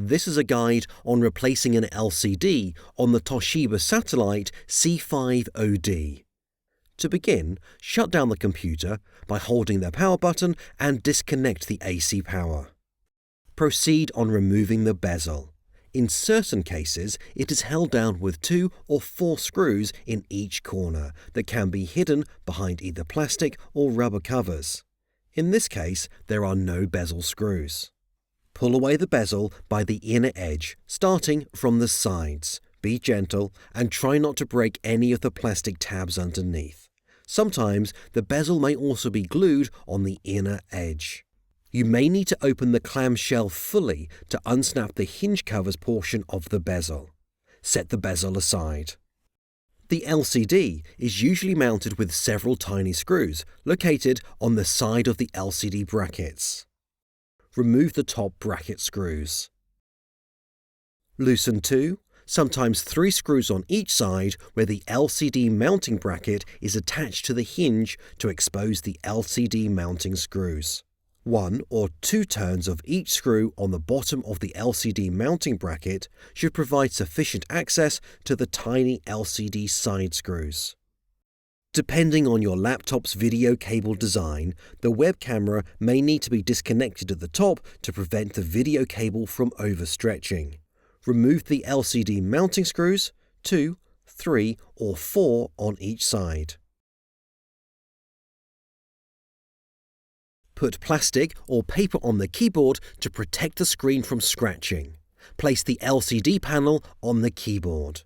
This is a guide on replacing an LCD on the Toshiba Satellite C50D. To begin, shut down the computer by holding the power button and disconnect the AC power. Proceed on removing the bezel. In certain cases, it is held down with 2 or 4 screws in each corner that can be hidden behind either plastic or rubber covers. In this case, there are no bezel screws. Pull away the bezel by the inner edge, starting from the sides. Be gentle and try not to break any of the plastic tabs underneath. Sometimes the bezel may also be glued on the inner edge. You may need to open the clamshell fully to unsnap the hinge covers portion of the bezel. Set the bezel aside. The LCD is usually mounted with several tiny screws located on the side of the LCD brackets. Remove the top bracket screws. Loosen 2, sometimes 3 screws on each side where the LCD mounting bracket is attached to the hinge to expose the LCD mounting screws. 1 or 2 turns of each screw on the bottom of the LCD mounting bracket should provide sufficient access to the tiny LCD side screws. Depending on your laptop's video cable design, the web camera may need to be disconnected at the top to prevent the video cable from overstretching. Remove the LCD mounting screws, 2, 3 or 4 on each side. Put plastic or paper on the keyboard to protect the screen from scratching. Place the LCD panel on the keyboard.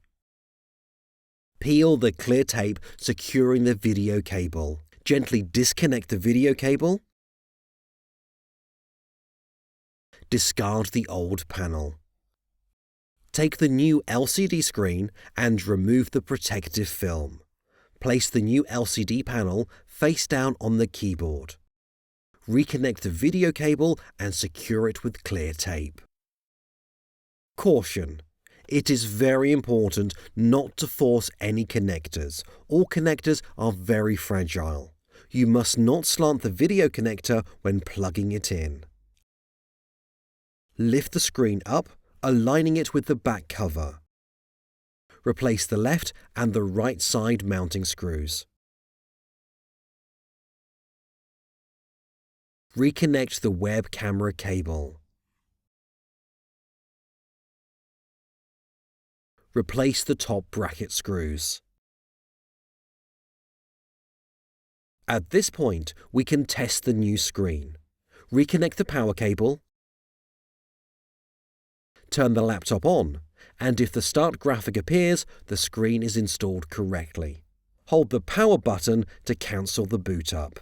Peel the clear tape securing the video cable. Gently disconnect the video cable. Discard the old panel. Take the new LCD screen and remove the protective film. Place the new LCD panel face down on the keyboard. Reconnect the video cable and secure it with clear tape. Caution: it is very important not to force any connectors. All connectors are very fragile. You must not slant the video connector when plugging it in. Lift the screen up, aligning it with the back cover. Replace the left and the right side mounting screws. Reconnect the web camera cable. Replace the top bracket screws. At this point, we can test the new screen. Reconnect the power cable. Turn the laptop on, and if the start graphic appears, the screen is installed correctly. Hold the power button to cancel the boot up.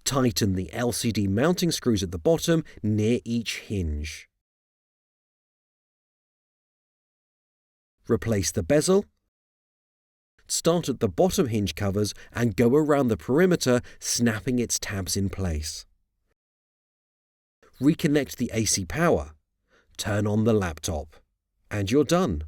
Tighten the LCD mounting screws at the bottom near each hinge. Replace the bezel. Start at the bottom hinge covers and go around the perimeter, snapping its tabs in place. Reconnect the AC power. Turn on the laptop. And you're done.